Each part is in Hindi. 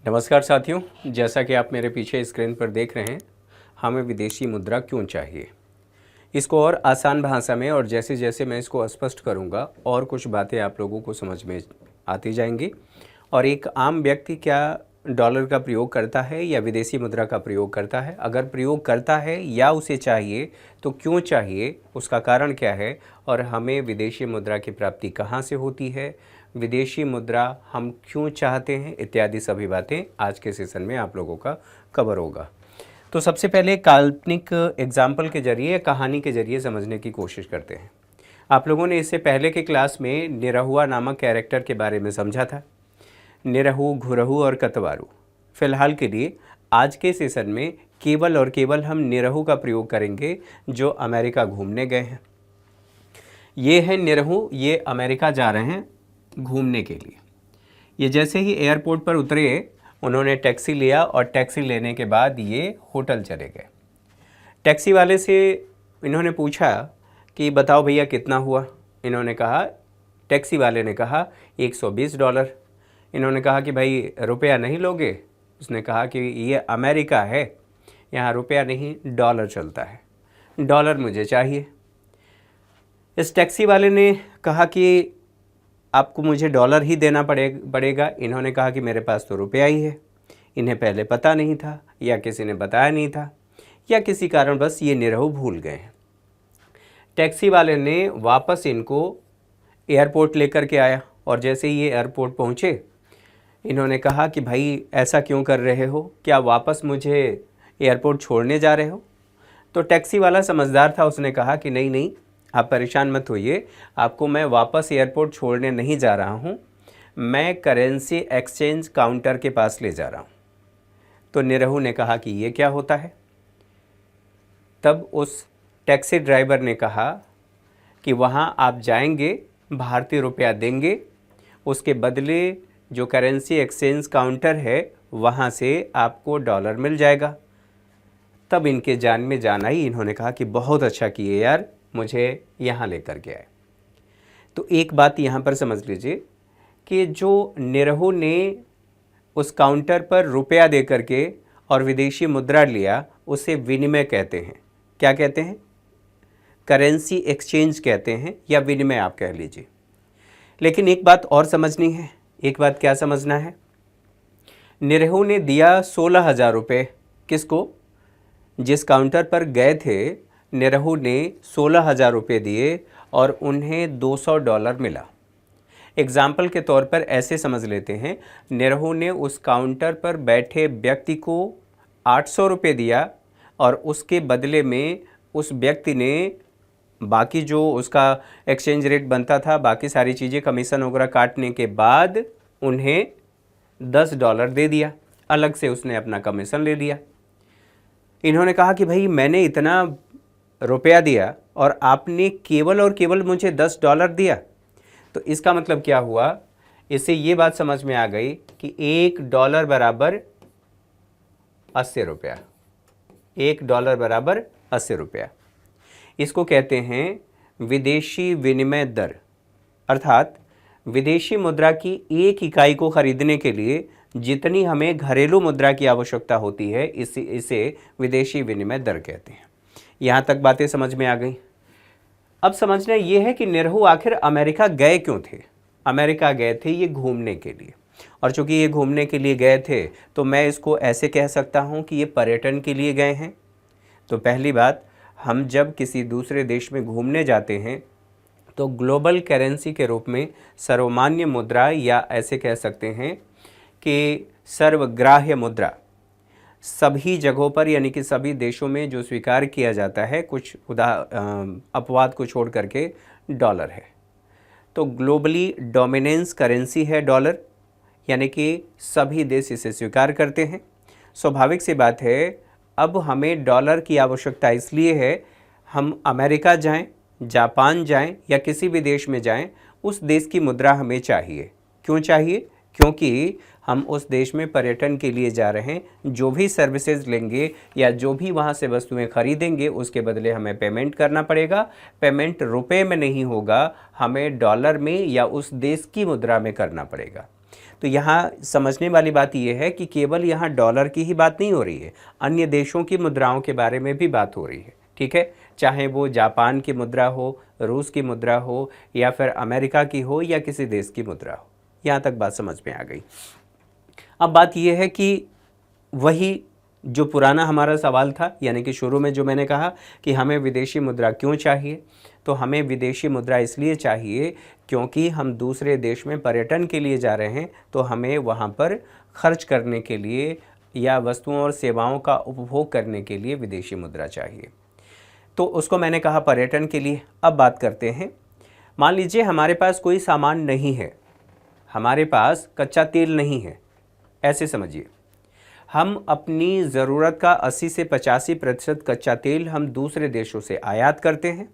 नमस्कार साथियों, जैसा कि आप मेरे पीछे स्क्रीन पर देख रहे हैं, हमें विदेशी मुद्रा क्यों चाहिए। इसको और आसान भाषा में और जैसे जैसे मैं इसको स्पष्ट करूंगा और कुछ बातें आप लोगों को समझ में आती जाएंगी। और एक आम व्यक्ति क्या डॉलर का प्रयोग करता है या विदेशी मुद्रा का प्रयोग करता है, अगर प्रयोग करता है या उसे चाहिए तो क्यों चाहिए, उसका कारण क्या है और हमें विदेशी मुद्रा की प्राप्ति कहाँ से होती है, विदेशी मुद्रा हम क्यों चाहते हैं, इत्यादि सभी बातें आज के सेशन में आप लोगों का कवर होगा। तो सबसे पहले काल्पनिक एग्जाम्पल के जरिए, कहानी के जरिए समझने की कोशिश करते हैं। आप लोगों ने इससे पहले के क्लास में निरहुआ नामक कैरेक्टर के बारे में समझा था, निरहु, घुरहु और कतवारू। फिलहाल के लिए आज के सेशन में केवल और केवल हम निरहु का प्रयोग करेंगे जो अमेरिका घूमने गए हैं। ये है निरहु, ये अमेरिका जा रहे हैं घूमने के लिए। ये जैसे ही एयरपोर्ट पर उतरे उन्होंने टैक्सी लिया और टैक्सी लेने के बाद ये होटल चले गए। टैक्सी वाले से इन्होंने पूछा कि बताओ भैया कितना हुआ। इन्होंने कहा, टैक्सी वाले ने कहा $120। इन्होंने कहा कि भाई रुपया नहीं लोगे। उसने कहा कि ये अमेरिका है, यहाँ रुपया नहीं डॉलर चलता है, डॉलर मुझे चाहिए। इस टैक्सी वाले ने कहा कि आपको मुझे डॉलर ही देना पड़ेगा। इन्होंने कहा कि मेरे पास तो रुपया ही है। इन्हें पहले पता नहीं था या किसी ने बताया नहीं था या किसी कारण बस ये निरहु भूल गए हैं। टैक्सी वाले ने वापस इनको एयरपोर्ट लेकर के आया और जैसे ही ये एयरपोर्ट पहुँचे इन्होंने कहा कि भाई ऐसा क्यों कर रहे हो, क्या वापस मुझे एयरपोर्ट छोड़ने जा रहे हो। तो टैक्सी वाला समझदार था, उसने कहा कि नहीं नहीं, आप परेशान मत होइए, आपको मैं वापस एयरपोर्ट छोड़ने नहीं जा रहा हूँ, मैं करेंसी एक्सचेंज काउंटर के पास ले जा रहा हूँ। तो निरहु ने कहा कि ये क्या होता है। तब उस टैक्सी ड्राइवर ने कहा कि वहाँ आप जाएंगे, भारतीय रुपया देंगे, उसके बदले जो करेंसी एक्सचेंज काउंटर है वहाँ से आपको डॉलर मिल जाएगा। तब इनके जान में जान आई। इन्होंने कहा कि बहुत अच्छा किए यार, मुझे यहाँ लेकर के आए। तो एक बात यहाँ पर समझ लीजिए कि जो निरहु ने उस काउंटर पर रुपया दे करके और विदेशी मुद्रा लिया, उसे विनिमय कहते हैं। क्या कहते हैं? करेंसी एक्सचेंज कहते हैं या विनिमय आप कह लीजिए। लेकिन एक बात और समझनी है। एक बात क्या समझना है? निरहु ने दिया 16,000 रुपये। किसको? जिस काउंटर पर गए थे निरहु ने 16,000 रुपये दिए और उन्हें $200 मिला। एग्जाम्पल के तौर पर ऐसे समझ लेते हैं, निरहु ने उस काउंटर पर बैठे व्यक्ति को 800 रुपये दिया और उसके बदले में उस व्यक्ति ने बाकी जो उसका एक्सचेंज रेट बनता था, बाकी सारी चीज़ें कमीशन वगैरह काटने के बाद उन्हें $10 दे दिया। अलग से उसने अपना कमीशन ले लिया। इन्होंने कहा कि भाई मैंने इतना रुपया दिया और आपने केवल और केवल मुझे $10 दिया। तो इसका मतलब क्या हुआ? इससे ये बात समझ में आ गई कि $1 बराबर 80 रुपया। $1 बराबर 80 रुपया। इसको कहते हैं विदेशी विनिमय दर। अर्थात विदेशी मुद्रा की एक इकाई को खरीदने के लिए जितनी हमें घरेलू मुद्रा की आवश्यकता होती है, इसे विदेशी विनिमय दर कहते हैं। यहाँ तक बातें समझ में आ गई। अब समझना ये है कि निरहु आखिर अमेरिका गए क्यों थे। अमेरिका गए थे ये घूमने के लिए, और चूंकि ये घूमने के लिए गए थे तो मैं इसको ऐसे कह सकता हूँ कि ये पर्यटन के लिए गए हैं। तो पहली बात, हम जब किसी दूसरे देश में घूमने जाते हैं तो ग्लोबल करेंसी के रूप में सर्वमान्य मुद्रा या ऐसे कह सकते हैं कि सर्वग्राह्य मुद्रा सभी जगहों पर यानी कि सभी देशों में जो स्वीकार किया जाता है, कुछ अपवाद को छोड़ करके, डॉलर है। तो ग्लोबली डोमिनेंस करेंसी है डॉलर, यानी कि सभी देश इसे स्वीकार करते हैं। स्वाभाविक सी बात है, अब हमें डॉलर की आवश्यकता इसलिए है, हम अमेरिका जाएं, जापान जाएं या किसी भी देश में जाएं, उस देश की मुद्रा हमें चाहिए। क्यों चाहिए? क्योंकि हम उस देश में पर्यटन के लिए जा रहे हैं। जो भी सर्विसेज लेंगे या जो भी वहाँ से वस्तुएं खरीदेंगे उसके बदले हमें पेमेंट करना पड़ेगा। पेमेंट रुपए में नहीं होगा, हमें डॉलर में या उस देश की मुद्रा में करना पड़ेगा। तो यहाँ समझने वाली बात यह है कि केवल यहाँ डॉलर की ही बात नहीं हो रही है, अन्य देशों की मुद्राओं के बारे में भी बात हो रही है। ठीक है, चाहे वो जापान की मुद्रा हो, रूस की मुद्रा हो, या फिर अमेरिका की हो, या किसी देश की मुद्रा हो। यहाँ तक बात समझ में आ गई। अब बात यह है कि वही जो पुराना हमारा सवाल था, यानी कि शुरू में जो मैंने कहा कि हमें विदेशी मुद्रा क्यों चाहिए, तो हमें विदेशी मुद्रा इसलिए चाहिए क्योंकि हम दूसरे देश में पर्यटन के लिए जा रहे हैं, तो हमें वहाँ पर खर्च करने के लिए या वस्तुओं और सेवाओं का उपभोग करने के लिए विदेशी मुद्रा चाहिए। तो उसको मैंने कहा पर्यटन के लिए। अब बात करते हैं, मान लीजिए हमारे पास कोई सामान नहीं है, हमारे पास कच्चा तेल नहीं है, ऐसे समझिए हम अपनी ज़रूरत का 80 से 85% कच्चा तेल हम दूसरे देशों से आयात करते हैं।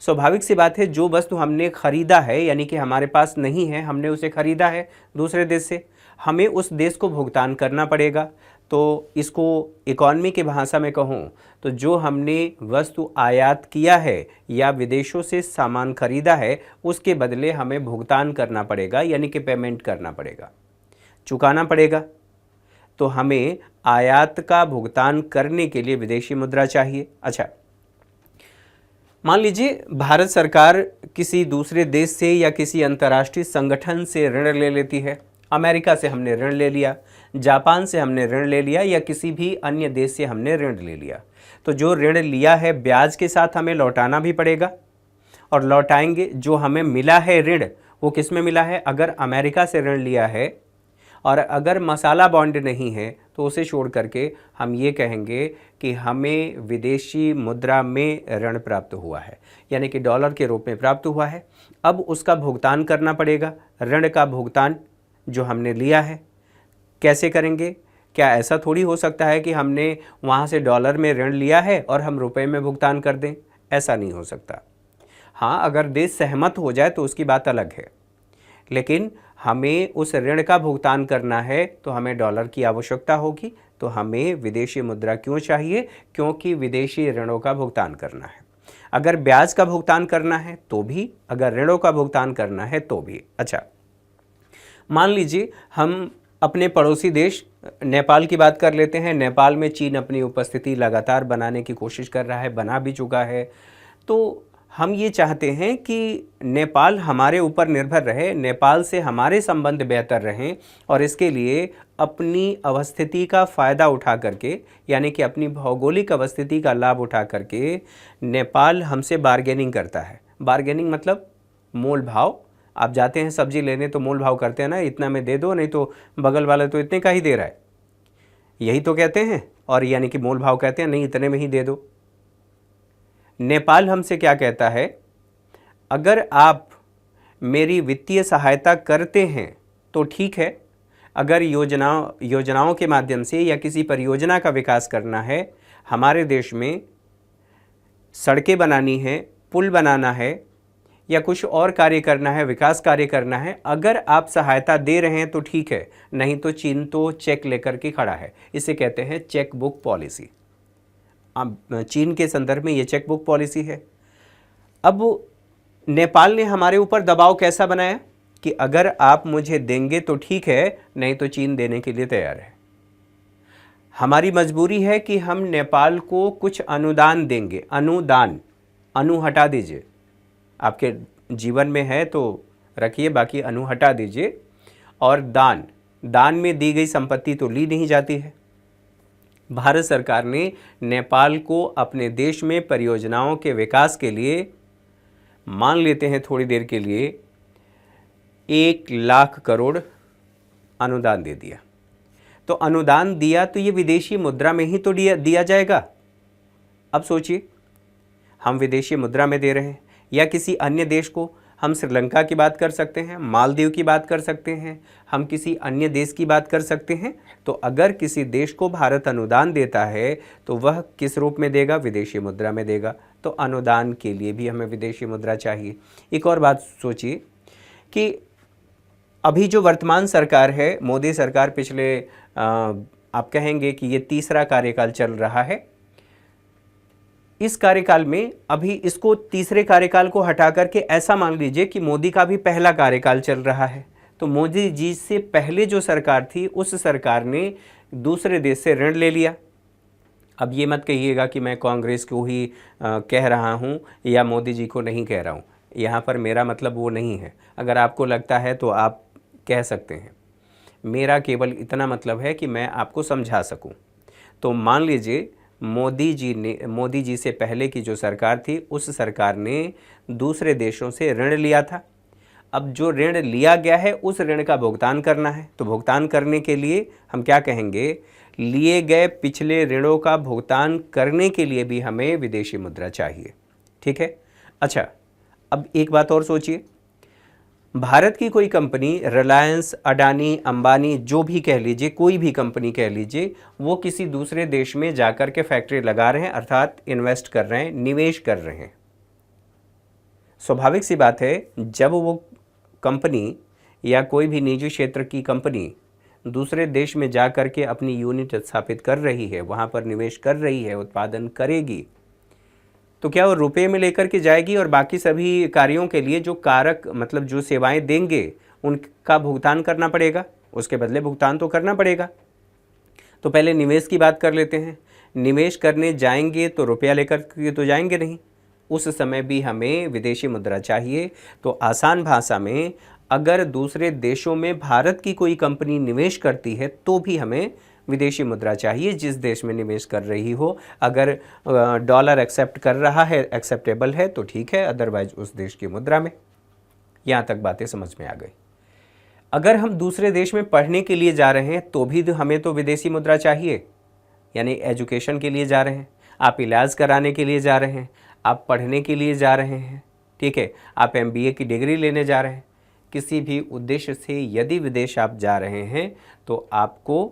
स्वाभाविक सी बात है, जो वस्तु हमने ख़रीदा है, यानी कि हमारे पास नहीं है, हमने उसे ख़रीदा है दूसरे देश से, हमें उस देश को भुगतान करना पड़ेगा। तो इसको इकॉनमी की भाषा में कहूँ तो जो हमने वस्तु आयात किया है या विदेशों से सामान खरीदा है, उसके बदले हमें भुगतान करना पड़ेगा, यानी कि पेमेंट करना पड़ेगा, चुकाना पड़ेगा। तो हमें आयात का भुगतान करने के लिए विदेशी मुद्रा चाहिए। अच्छा, मान लीजिए भारत सरकार किसी दूसरे देश से या किसी अंतर्राष्ट्रीय संगठन से ऋण ले लेती है। अमेरिका से हमने ऋण ले लिया, जापान से हमने ऋण ले लिया, या किसी भी अन्य देश से हमने ऋण ले लिया। तो जो ऋण लिया है ब्याज के साथ हमें लौटाना भी पड़ेगा, और लौटाएंगे। जो हमें मिला है ऋण, वो किस में मिला है? अगर अमेरिका से ऋण लिया है और अगर मसाला बॉन्ड नहीं है, तो उसे छोड़ करके हम ये कहेंगे कि हमें विदेशी मुद्रा में ऋण प्राप्त हुआ है, यानी कि डॉलर के रूप में प्राप्त हुआ है। अब उसका भुगतान करना पड़ेगा, ऋण का भुगतान जो हमने लिया है। कैसे करेंगे? क्या ऐसा थोड़ी हो सकता है कि हमने वहाँ से डॉलर में ऋण लिया है और हम रुपए में भुगतान कर दें? ऐसा नहीं हो सकता। हाँ, अगर देश सहमत हो जाए तो उसकी बात अलग है, लेकिन हमें उस ऋण का भुगतान करना है तो हमें डॉलर की आवश्यकता होगी। तो हमें विदेशी मुद्रा क्यों चाहिए? क्योंकि विदेशी ऋणों का भुगतान करना है। अगर ब्याज का भुगतान करना है तो भी, अगर ऋणों का भुगतान करना है तो भी। अच्छा, मान लीजिए हम अपने पड़ोसी देश नेपाल की बात कर लेते हैं। नेपाल में चीन अपनी उपस्थिति लगातार बनाने की कोशिश कर रहा है, बना भी चुका है। तो हम ये चाहते हैं कि नेपाल हमारे ऊपर निर्भर रहे, नेपाल से हमारे संबंध बेहतर रहें, और इसके लिए अपनी अवस्थिति का फ़ायदा उठा करके, यानी कि अपनी भौगोलिक अवस्थिति का लाभ उठा करके नेपाल हमसे बार्गेनिंग करता है। बार्गेनिंग मतलब मोल भाव। आप जाते हैं सब्जी लेने तो मोल भाव करते हैं ना, इतना में दे दो, नहीं तो बगल वाला तो इतने का ही दे रहा है, यही तो कहते हैं। और यानी कि मोल भाव कहते हैं, नहीं इतने में ही दे दो। नेपाल हमसे क्या कहता है? अगर आप मेरी वित्तीय सहायता करते हैं तो ठीक है, अगर योजनाओं के माध्यम से या किसी परियोजना का विकास करना है, हमारे देश में सड़कें बनानी है, पुल बनाना है, या कुछ और कार्य करना है, विकास कार्य करना है, अगर आप सहायता दे रहे हैं तो ठीक है, नहीं तो चीन तो चेक लेकर के खड़ा है। इसे कहते हैं चेक बुक पॉलिसी। चीन के संदर्भ में ये चेक बुक पॉलिसी है। अब नेपाल ने हमारे ऊपर दबाव कैसा बनाया कि अगर आप मुझे देंगे तो ठीक है, नहीं तो चीन देने के लिए तैयार है। हमारी मजबूरी है कि हम नेपाल को कुछ अनुदान देंगे। अनुदान, अनु हटा दीजिए, आपके जीवन में है तो रखिए, बाकी अनु हटा दीजिए। और दान, दान में दी गई संपत्ति तो ली नहीं जाती है। भारत सरकार ने नेपाल को अपने देश में परियोजनाओं के विकास के लिए, मान लेते हैं थोड़ी देर के लिए, 1 लाख करोड़ अनुदान दे दिया। तो अनुदान दिया तो ये विदेशी मुद्रा में ही तो दिया जाएगा। अब सोचिए, हम विदेशी मुद्रा में दे रहे हैं, या किसी अन्य देश को, हम श्रीलंका की बात कर सकते हैं, मालदीव की बात कर सकते हैं, हम किसी अन्य देश की बात कर सकते हैं। तो अगर किसी देश को भारत अनुदान देता है तो वह किस रूप में देगा? विदेशी मुद्रा में देगा। तो अनुदान के लिए भी हमें विदेशी मुद्रा चाहिए। एक और बात सोचिए कि अभी जो वर्तमान सरकार है, मोदी सरकार, पिछले आप कहेंगे कि ये तीसरा कार्यकाल चल रहा है। इस कार्यकाल में अभी इसको तीसरे कार्यकाल को हटा करके ऐसा मान लीजिए कि मोदी का भी पहला कार्यकाल चल रहा है। तो मोदी जी से पहले जो सरकार थी उस सरकार ने दूसरे देश से ऋण ले लिया। अब ये मत कहिएगा कि मैं कांग्रेस को ही कह रहा हूँ या मोदी जी को नहीं कह रहा हूँ, यहाँ पर मेरा मतलब वो नहीं है। अगर आपको लगता है तो आप कह सकते हैं, मेरा केवल इतना मतलब है कि मैं आपको समझा सकूं। तो मान लीजिए मोदी जी से पहले की जो सरकार थी उस सरकार ने दूसरे देशों से ऋण लिया था। अब जो ऋण लिया गया है उस ऋण का भुगतान करना है, तो भुगतान करने के लिए हम क्या कहेंगे, लिए गए पिछले ऋणों का भुगतान करने के लिए भी हमें विदेशी मुद्रा चाहिए। ठीक है। अच्छा, अब एक बात और सोचिए, भारत की कोई कंपनी, रिलायंस, अडानी, अंबानी, जो भी कह लीजिए, कोई भी कंपनी कह लीजिए, वो किसी दूसरे देश में जाकर के फैक्ट्री लगा रहे हैं, अर्थात इन्वेस्ट कर रहे हैं, निवेश कर रहे हैं। स्वाभाविक सी बात है, जब वो कंपनी या कोई भी निजी क्षेत्र की कंपनी दूसरे देश में जा कर के अपनी यूनिट स्थापित कर रही है, वहाँ पर निवेश कर रही है, उत्पादन करेगी, तो क्या वो रुपए में लेकर के जाएगी और बाकी सभी कार्यों के लिए जो कारक मतलब जो सेवाएं देंगे उनका भुगतान करना पड़ेगा, उसके बदले भुगतान तो करना पड़ेगा। तो पहले निवेश की बात कर लेते हैं। निवेश करने जाएंगे तो रुपया लेकर के तो जाएंगे नहीं, उस समय भी हमें विदेशी मुद्रा चाहिए। तो आसान भाषा में, अगर दूसरे देशों में भारत की कोई कंपनी निवेश करती है तो भी हमें विदेशी मुद्रा चाहिए, जिस देश में निवेश कर रही हो। अगर डॉलर एक्सेप्ट कर रहा है, एक्सेप्टेबल है तो ठीक है, अदरवाइज उस देश की मुद्रा में। यहाँ तक बातें समझ में आ गई। अगर हम दूसरे देश में पढ़ने के लिए जा रहे हैं तो भी हमें तो विदेशी मुद्रा चाहिए, यानी एजुकेशन के लिए जा रहे हैं, आप इलाज कराने के लिए जा रहे हैं, आप पढ़ने के लिए जा रहे हैं, ठीक है, आप MBA की डिग्री लेने जा रहे हैं, किसी भी उद्देश्य से यदि विदेश आप जा रहे हैं तो आपको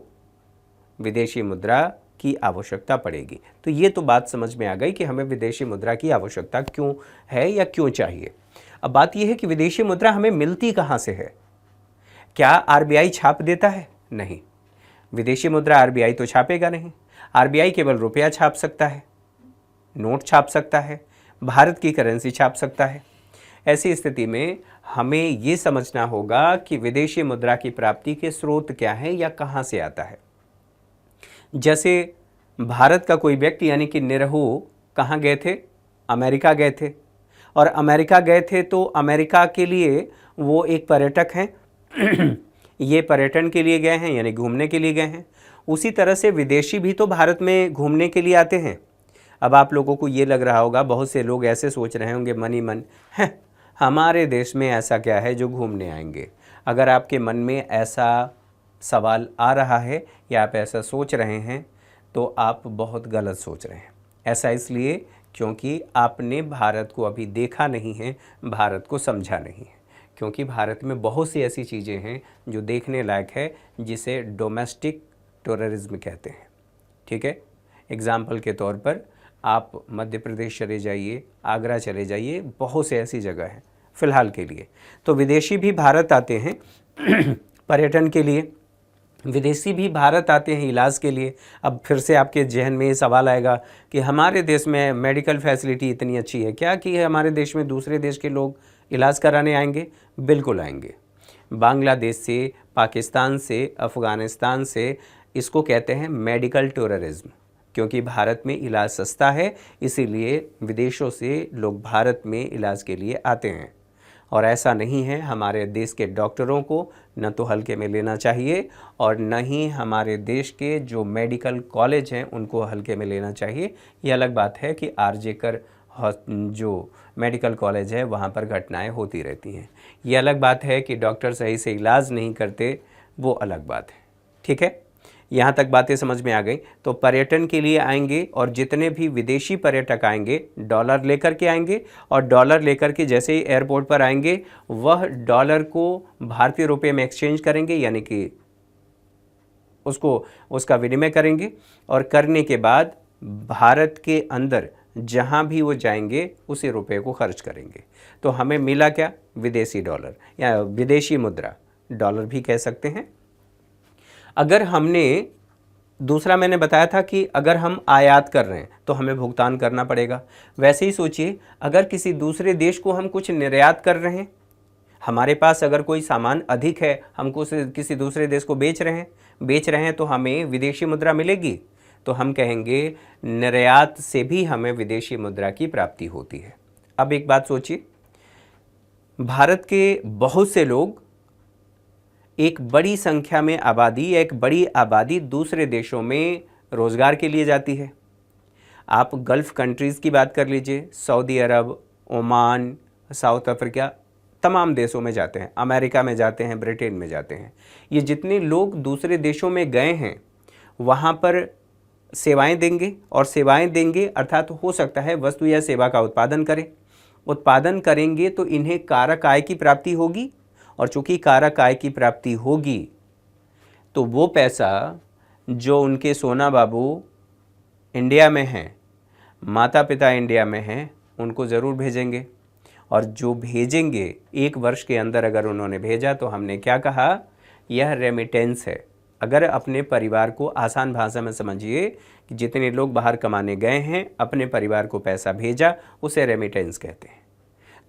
विदेशी मुद्रा की आवश्यकता पड़ेगी। तो ये तो बात समझ में आ गई कि हमें विदेशी मुद्रा की आवश्यकता क्यों है या क्यों चाहिए। अब बात यह है कि विदेशी मुद्रा हमें मिलती कहाँ से है। क्या RBI छाप देता है? नहीं, विदेशी मुद्रा RBI तो छापेगा नहीं। RBI केवल रुपया छाप सकता है, नोट छाप सकता है, भारत की करेंसी छाप सकता है। ऐसी स्थिति में हमें ये समझना होगा कि विदेशी मुद्रा की प्राप्ति के स्रोत क्या है या कहाँ से आता है। जैसे भारत का कोई व्यक्ति यानी कि निरहु कहाँ गए थे? अमेरिका गए थे, और अमेरिका गए थे तो अमेरिका के लिए वो एक पर्यटक हैं ये पर्यटन के लिए गए हैं, यानी घूमने के लिए गए हैं। उसी तरह से विदेशी भी तो भारत में घूमने के लिए आते हैं। अब आप लोगों को ये लग रहा होगा, बहुत से लोग ऐसे सोच रहे होंगे मन ही मन, है हमारे देश में ऐसा क्या है जो घूमने आएंगे। अगर आपके मन में ऐसा सवाल आ रहा है या आप ऐसा सोच रहे हैं तो आप बहुत गलत सोच रहे हैं। ऐसा इसलिए क्योंकि आपने भारत को अभी देखा नहीं है, भारत को समझा नहीं है। क्योंकि भारत में बहुत सी ऐसी चीज़ें हैं जो देखने लायक है, जिसे डोमेस्टिक टूरिज्म कहते हैं। ठीक है, एग्ज़ाम्पल के तौर पर आप मध्य प्रदेश चले जाइए, आगरा चले जाइए, बहुत से ऐसी जगह हैं फ़िलहाल के लिए। तो विदेशी भी भारत आते हैं पर्यटन के लिए, विदेशी भी भारत आते हैं इलाज के लिए। अब फिर से आपके जहन में ये सवाल आएगा कि हमारे देश में मेडिकल फैसिलिटी इतनी अच्छी है क्या कि हमारे देश में दूसरे देश के लोग इलाज कराने आएंगे? बिल्कुल आएंगे। बांग्लादेश से, पाकिस्तान से, अफ़गानिस्तान से, इसको कहते हैं मेडिकल टूरिज्म। क्योंकि भारत में इलाज सस्ता है, इसीलिए विदेशों से लोग भारत में इलाज के लिए आते हैं। और ऐसा नहीं है, हमारे देश के डॉक्टरों को न तो हल्के में लेना चाहिए और न ही हमारे देश के जो मेडिकल कॉलेज हैं उनको हल्के में लेना चाहिए। ये अलग बात है कि RJ कर जो मेडिकल कॉलेज है वहाँ पर घटनाएं होती रहती हैं। ये अलग बात है कि डॉक्टर सही से इलाज नहीं करते, वो अलग बात है। ठीक है, यहाँ तक बातें समझ में आ गई। तो पर्यटन के लिए आएंगे और जितने भी विदेशी पर्यटक आएंगे डॉलर लेकर के आएंगे, और डॉलर लेकर के जैसे ही एयरपोर्ट पर आएंगे वह डॉलर को भारतीय रुपये में एक्सचेंज करेंगे, यानी कि उसका विनिमय करेंगे। और करने के बाद भारत के अंदर जहाँ भी वो जाएंगे उसी रुपये को खर्च करेंगे। तो हमें मिला क्या? विदेशी डॉलर या विदेशी मुद्रा, डॉलर भी कह सकते हैं। अगर हमने दूसरा मैंने बताया था कि अगर हम आयात कर रहे हैं तो हमें भुगतान करना पड़ेगा। वैसे ही सोचिए, अगर किसी दूसरे देश को हम कुछ निर्यात कर रहे हैं हमारे पास अगर कोई सामान अधिक है, हमको उसे किसी दूसरे देश को बेच रहे हैं तो हमें विदेशी मुद्रा मिलेगी। तो हम कहेंगे निर्यात से भी हमें विदेशी मुद्रा की प्राप्ति होती है। अब एक बात सोचिए, भारत के बहुत से लोग, एक बड़ी संख्या में आबादी या एक बड़ी आबादी दूसरे देशों में रोज़गार के लिए जाती है। आप गल्फ़ कंट्रीज़ की बात कर लीजिए, सऊदी अरब, ओमान, साउथ अफ्रीका, तमाम देशों में जाते हैं, अमेरिका में जाते हैं, ब्रिटेन में जाते हैं। ये जितने लोग दूसरे देशों में गए हैं वहाँ पर सेवाएं देंगे अर्थात हो सकता है वस्तु या सेवा का उत्पादन करेंगे तो इन्हें कारक आय की प्राप्ति होगी, और चूंकि कारक आय की प्राप्ति होगी तो वो पैसा जो उनके सोना बाबू इंडिया में हैं, माता पिता इंडिया में हैं, उनको ज़रूर भेजेंगे। और जो भेजेंगे 1 वर्ष के अंदर अगर उन्होंने भेजा तो हमने क्या कहा, यह रेमिटेंस है। अगर अपने परिवार को आसान भाषा में समझिए कि जितने लोग बाहर कमाने गए हैं, अपने परिवार को पैसा भेजा, उसे रेमिटेंस कहते हैं।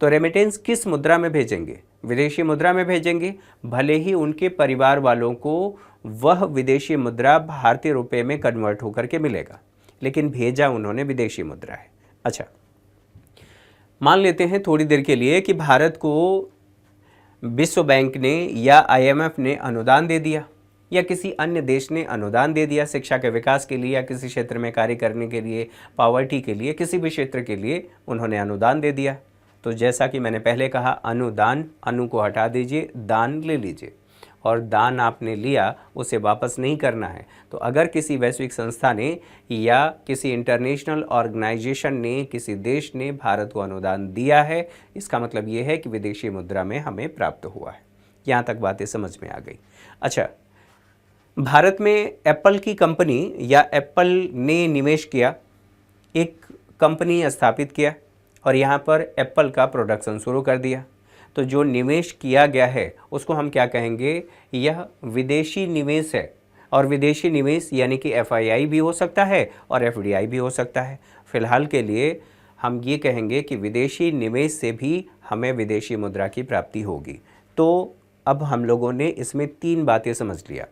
तो रेमिटेंस किस मुद्रा में भेजेंगे? विदेशी मुद्रा में भेजेंगे, भले ही उनके परिवार वालों को वह विदेशी मुद्रा भारतीय रुपये में कन्वर्ट होकर के मिलेगा, लेकिन भेजा उन्होंने विदेशी मुद्रा है। अच्छा, मान लेते हैं थोड़ी देर के लिए कि भारत को विश्व बैंक ने या IMF ने अनुदान दे दिया, या किसी अन्य देश ने अनुदान दे दिया शिक्षा के विकास के लिए, या किसी क्षेत्र में कार्य करने के लिए, पॉवर्टी के लिए, किसी भी क्षेत्र के लिए उन्होंने अनुदान दे दिया। तो जैसा कि मैंने पहले कहा, अनुदान, अनु को हटा दीजिए, दान ले लीजिए, और दान आपने लिया उसे वापस नहीं करना है। तो अगर किसी वैश्विक संस्था ने या किसी इंटरनेशनल ऑर्गेनाइजेशन ने, किसी देश ने भारत को अनुदान दिया है, इसका मतलब ये है कि विदेशी मुद्रा में हमें प्राप्त हुआ है। यहाँ तक बातें समझ में आ गई। अच्छा, भारत में एप्पल की कंपनी या एप्पल ने निवेश किया, एक कंपनी स्थापित किया और यहाँ पर एप्पल का प्रोडक्शन शुरू कर दिया। तो जो निवेश किया गया है उसको हम क्या कहेंगे, यह विदेशी निवेश है। और विदेशी निवेश यानी कि FII भी हो सकता है और FDI भी हो सकता है। फ़िलहाल के लिए हम ये कहेंगे कि विदेशी निवेश से भी हमें विदेशी मुद्रा की प्राप्ति होगी। तो अब हम लोगों ने इसमें 3 बातें समझ लिया।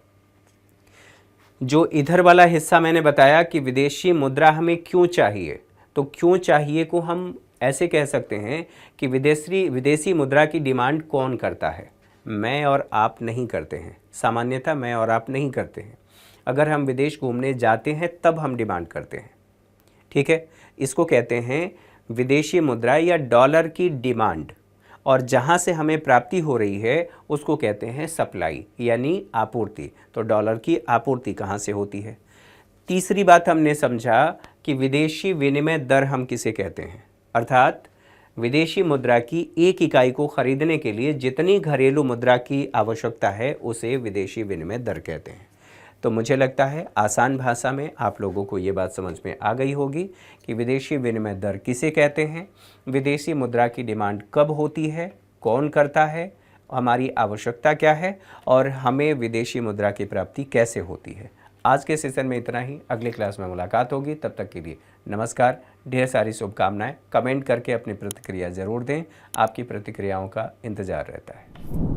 जो इधर वाला हिस्सा मैंने बताया कि विदेशी मुद्रा हमें क्यों चाहिए, तो क्यों चाहिए को हम ऐसे कह सकते हैं कि विदेशी मुद्रा की डिमांड कौन करता है? मैं और आप नहीं करते हैं, सामान्यतः मैं और आप नहीं करते हैं। अगर हम विदेश घूमने जाते हैं तब हम डिमांड करते हैं, ठीक है। इसको कहते हैं विदेशी मुद्रा या डॉलर की डिमांड, और जहाँ से हमें प्राप्ति हो रही है उसको कहते हैं सप्लाई यानी आपूर्ति। तो डॉलर की आपूर्ति कहाँ से होती है? तीसरी बात हमने समझा कि विदेशी विनिमय दर हम किसे कहते हैं, अर्थात विदेशी मुद्रा की एक इकाई को खरीदने के लिए जितनी घरेलू मुद्रा की आवश्यकता है उसे विदेशी विनिमय दर कहते हैं। तो मुझे लगता है आसान भाषा में आप लोगों को ये बात समझ में आ गई होगी कि विदेशी विनिमय दर किसे कहते हैं, विदेशी मुद्रा की डिमांड कब होती है, कौन करता है, हमारी आवश्यकता क्या है, और हमें विदेशी मुद्रा की प्राप्ति कैसे होती है। आज के सेशन में इतना ही, अगले क्लास में मुलाकात होगी। तब तक के लिए नमस्कार, ढेर सारी शुभकामनाएं। कमेंट करके अपनी प्रतिक्रिया ज़रूर दें, आपकी प्रतिक्रियाओं का इंतज़ार रहता है।